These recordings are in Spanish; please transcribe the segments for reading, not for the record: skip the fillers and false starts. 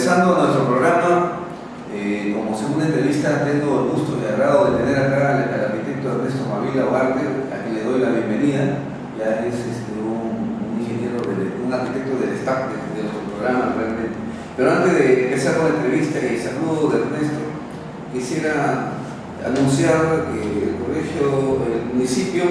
regresando a nuestro programa. Como segunda entrevista tengo el gusto y agrado de tener acá al arquitecto Ernesto Mavila Ugarte, a quien le doy la bienvenida. Ya es un ingeniero, un arquitecto del staff de nuestro programa realmente. Pero antes de empezar con la entrevista y saludo de Ernesto, quisiera anunciar que el municipio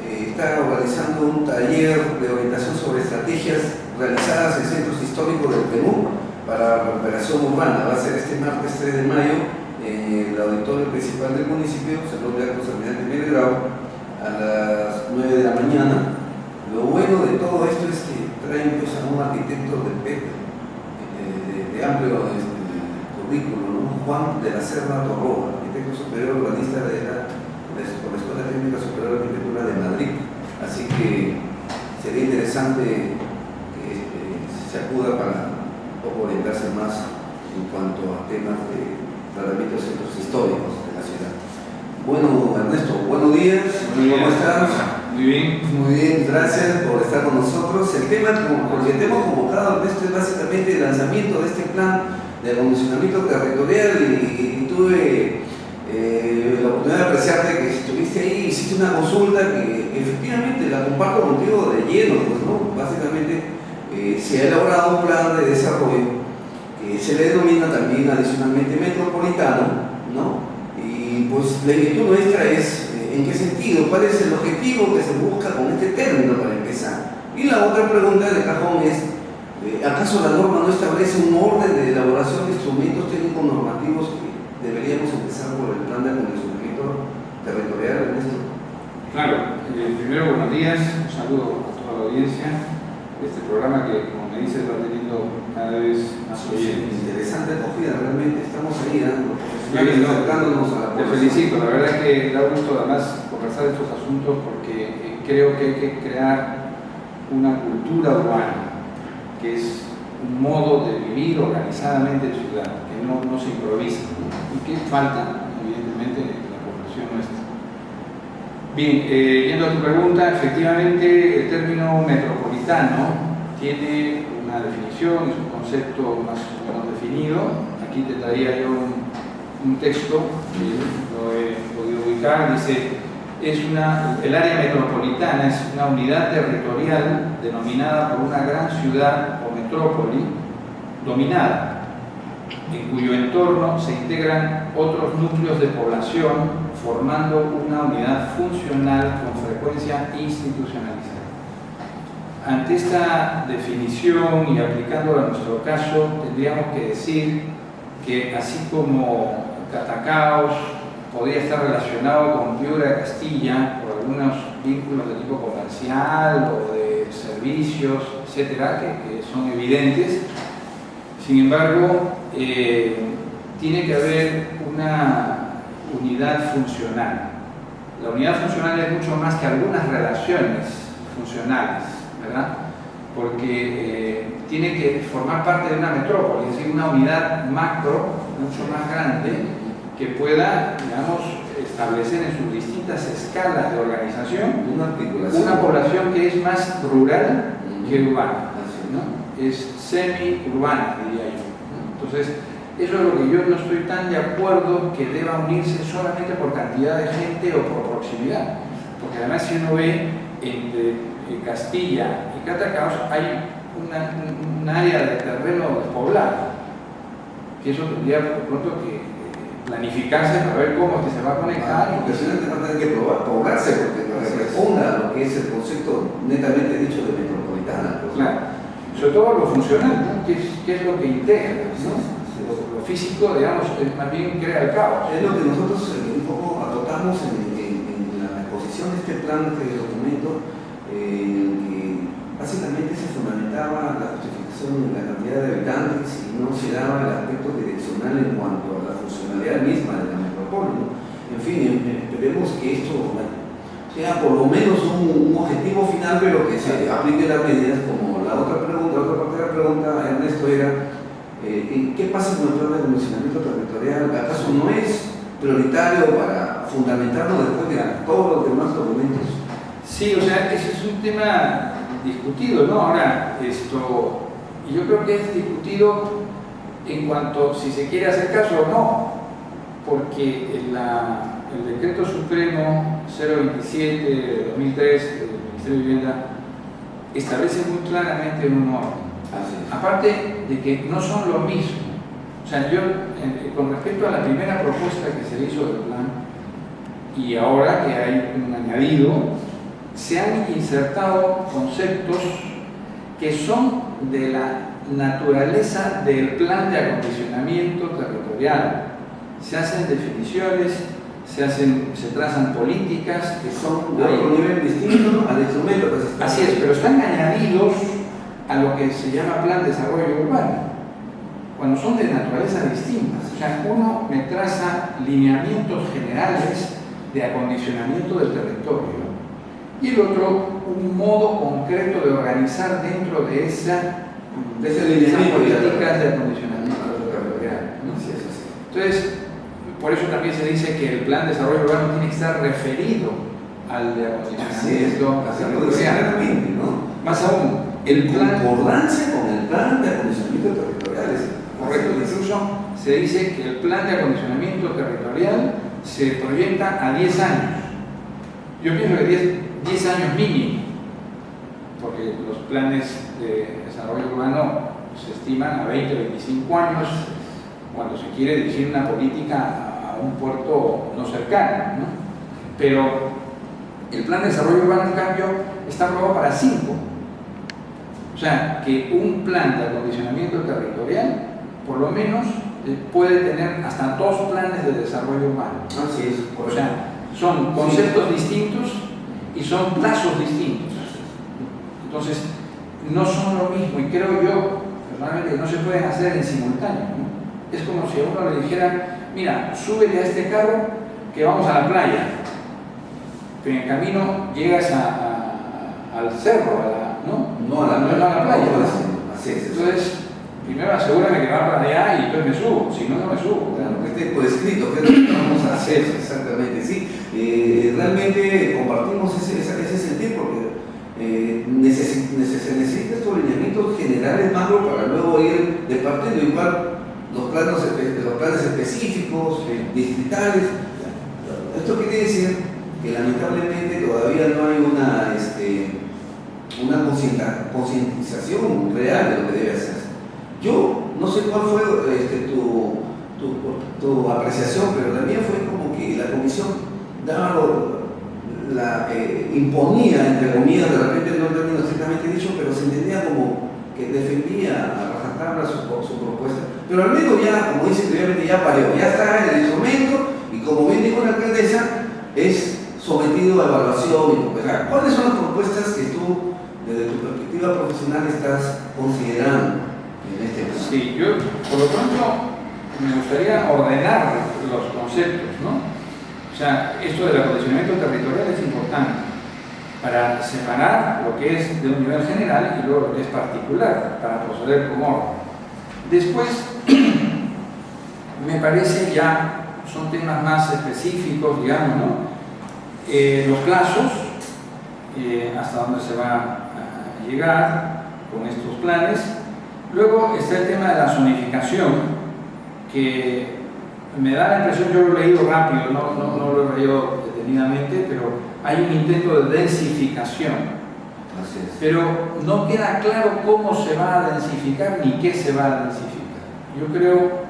está organizando un taller de orientación sobre estrategias realizadas en centros históricos del Perú para la recuperación urbana. Va a ser este martes 3 de mayo en el auditorio principal del municipio, Salón de Actos Almirante Miguel Grau, a las 9 de la mañana. Lo bueno de todo esto es que traen pues, a un arquitecto de amplio currículo, ¿no? Juan de la Serna Torroba, arquitecto superior urbanista de la Escuela Técnica Superior de Arquitectura de Madrid. Así que sería interesante que se acuda para un poco orientarse más en cuanto a temas de tratamiento de centros históricos de la ciudad. Bueno, Ernesto, buenos días. ¿Cómo estás? Muy bien. Muy bien, gracias por estar con nosotros. El tema por el que te hemos convocado, Ernesto, es básicamente el lanzamiento de este plan de acondicionamiento territorial y tuve la oportunidad de apreciarte que estuviste ahí, hiciste una consulta que efectivamente la comparto contigo de lleno, pues, ¿no? Básicamente se ha elaborado un plan de desarrollo que se le denomina también adicionalmente metropolitano, ¿no? Y pues la inquietud nuestra es ¿en qué sentido? ¿Cuál es el objetivo que se busca con este término para empezar? Y la otra pregunta de cajón es ¿acaso la norma no establece un orden de elaboración de instrumentos técnicos normativos que deberíamos empezar por el plan de acondicionamiento territorial, Ernesto? Claro, primero buenos días, un saludo a toda la audiencia de este programa que, como me dices, va teniendo cada vez más oyentes. Interesante acogida, realmente estamos ahí, acercándonos a la población. Te felicito, la verdad que da gusto además conversar de estos asuntos porque creo que hay que crear una cultura urbana, que es un modo de vivir organizadamente en ciudad, que no se improvisa, ¿no? Y que falta, evidentemente, en la población nuestra. Bien, yendo a tu pregunta, efectivamente el término metropolitano tiene una definición, es un concepto más o menos definido. Aquí te traía yo un texto, lo he podido ubicar, dice: el área metropolitana es una unidad territorial denominada por una gran ciudad o metrópoli dominada, en cuyo entorno se integran otros núcleos de población formando una unidad funcional con frecuencia institucionalizada. Ante esta definición y aplicándola a nuestro caso, tendríamos que decir que así como Catacaos podría estar relacionado con Piura de Castilla por algunos vínculos de tipo comercial o de servicios, etcétera, que son evidentes. Sin embargo, tiene que haber una unidad funcional. La unidad funcional es mucho más que algunas relaciones funcionales, ¿verdad? Porque tiene que formar parte de una metrópoli, es decir, una unidad macro mucho más grande que pueda, digamos, establecer en sus distintas escalas de organización una población que es más rural que urbana, ¿no? Es semi-urbana, diría yo, ¿no? Entonces, eso es lo que yo no estoy tan de acuerdo que deba unirse solamente por cantidad de gente o por proximidad, porque además si uno ve entre Castilla y Catacaos hay un área de terreno despoblado, que eso tendría por pronto que planificarse para ver cómo es que se va a conectar. Porque si no tiene que poblarse, porque responda a lo que es el concepto netamente dicho de metropolitana. Pues. Claro. Sobre todo lo funcional, ¿no? ¿Qué es lo que integra? ¿No? Lo físico, digamos, más bien crea el caos. Es lo que nosotros un poco atotamos en la exposición de este plan, de este documento, que básicamente se fundamentaba la justificación de la cantidad de habitantes y no se daba el aspecto direccional en cuanto a la funcionalidad misma de la metrópoli. En fin, esperemos que esto sea por lo menos un objetivo final, pero que se aplique las medidas, como la otra parte de la pregunta, Ernesto, era ¿qué pasa con el plan de acondicionamiento territorial? ¿Acaso no es prioritario para fundamentarlo después de todos los demás documentos? Sí, o sea, ese es un tema discutido, ¿no? Ahora, yo creo que es discutido en cuanto si se quiere hacer caso o no, porque el Decreto Supremo 027 de 2003 del Ministerio de Vivienda establece muy claramente un orden. Aparte de que no son lo mismo. O sea, yo, con respecto a la primera propuesta que se hizo del plan, y ahora que hay un añadido, se han insertado conceptos que son de la naturaleza del plan de acondicionamiento territorial. Se hacen definiciones, se trazan políticas que son de otro nivel distinto al instrumento que se está. Así es, pero están añadidos a lo que se llama Plan de Desarrollo Urbano, cuando son de naturaleza distintas. O sea, uno me traza lineamientos generales de acondicionamiento del territorio y el otro un modo concreto de organizar dentro de esas políticas de acondicionamiento territorial, ¿no? Sí, sí, sí. Entonces, por eso también se dice que el Plan de Desarrollo Urbano tiene que estar referido al de acondicionamiento territorial, ¿no? Más aún, el plan... concordancia con el plan de acondicionamiento territorial. Correcto, incluso se dice que el plan de acondicionamiento territorial se proyecta a 10 años. Yo pienso que 10 años mínimo, porque los planes de desarrollo urbano se estiman a 20 o 25 años cuando se quiere dirigir una política a un puerto no cercano, ¿no? Pero el plan de desarrollo urbano, en cambio, está aprobado para 5. O sea, que un plan de acondicionamiento territorial, por lo menos, puede tener hasta 2 planes de desarrollo urbano. Así es. O sea, son conceptos distintos y son plazos distintos. Entonces, no son lo mismo y creo yo, personalmente, que no se pueden hacer en simultáneo, ¿no? Es como si a uno le dijera, mira, súbete a este carro que vamos a la playa. Pero en el camino llegas al cerro, no a la playa. Así es. Entonces, primero asegúrame que va para allá y entonces me subo, si no, no me subo. Claro, que esté por escrito, que es lo que vamos a hacer, exactamente. Sí, realmente compartimos ese sentir porque se necesita estos lineamientos generales macro para luego ir departiendo igual los planes específicos, distritales. Esto quiere decir que lamentablemente todavía no hay una concientización real de lo que debe hacerse. Yo no sé cuál fue tu apreciación, pero la mía fue como que la comisión imponía, entre comillas, de repente no en términos estrictamente dicho, pero se entendía como que defendía a rajatabla su propuesta. Pero al menos ya, como dice previamente, ya parió, ya está en el instrumento y como bien dijo la alcaldesa, es sometido a evaluación y propuesta. ¿Cuáles son las propuestas que tú, desde tu perspectiva profesional, estás considerando en este caso? Sí, yo por lo pronto me gustaría ordenar los conceptos, ¿no? O sea, esto del acondicionamiento territorial es importante para separar lo que es de un nivel general y luego lo que es particular, para proceder como orden. Después, me parece ya son temas más específicos, digamos, ¿no? Los plazos, hasta dónde se va a llegar con estos planes. Luego está el tema de la zonificación, que me da la impresión, yo lo he leído rápido, no lo he leído detenidamente, pero hay un intento de densificación. Así es. Pero no queda claro cómo se va a densificar ni qué se va a densificar. Yo creo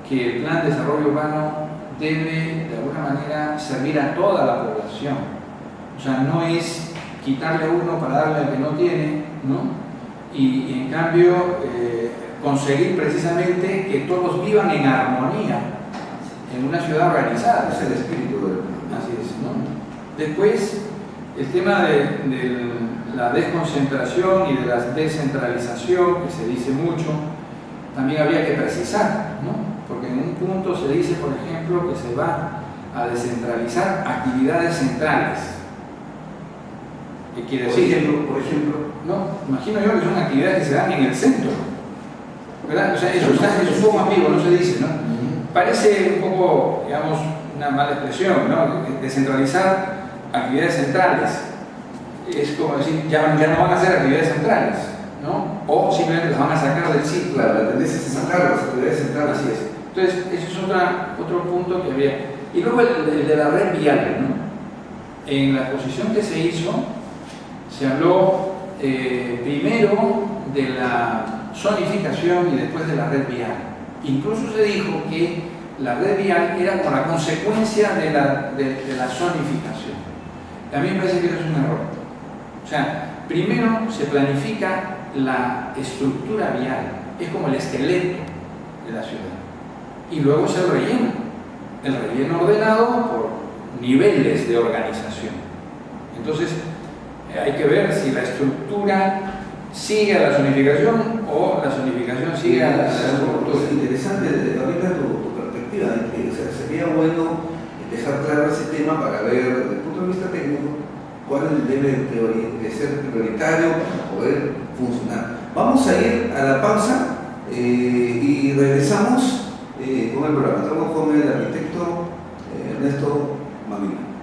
que el plan de desarrollo urbano debe de alguna manera servir a toda la población. O sea, no es quitarle a uno para darle al que no tiene, ¿no? Y en cambio conseguir precisamente que todos vivan en armonía en una ciudad organizada. Es el espíritu del plan. Así es, ¿no? Después, el tema de la desconcentración y de la descentralización, que se dice mucho, también habría que precisar, ¿no? Porque en un punto se dice, por ejemplo, que se va a descentralizar actividades centrales. ¿Qué quiere decir? Por ejemplo, No, imagino yo que son actividades que se dan en el centro, ¿verdad? O sea, eso es un poco ambiguo, no se dice, ¿no? Parece un poco, digamos, una mala expresión, ¿no? Descentralizar actividades centrales. Es como decir, ya no van a ser actividades centrales, ¿no? O simplemente las van a sacar del sitio. Claro, la tendencia es sacar las actividades centrales. Así es. Entonces, ese es otro punto que había. Y luego el de la red vial, ¿no? En la exposición que se hizo, se habló primero de la zonificación y después de la red vial. Incluso se dijo que la red vial era como la consecuencia de la zonificación. A mí me parece que eso es un error. O sea, primero se planifica la estructura vial, es como el esqueleto de la ciudad. Y luego se rellena. El relleno ordenado por niveles de organización. Entonces, hay que ver si la estructura sigue a la zonificación o la zonificación sigue a la estructura. Es interesante, ahorita tu perspectiva, o sea, sería bueno dejar claro ese tema para ver desde el punto de vista técnico cuál debe ser prioritario para poder funcionar. Vamos a ir a la pausa y regresamos con el programa. Estamos con el arquitecto Ernesto Mavila.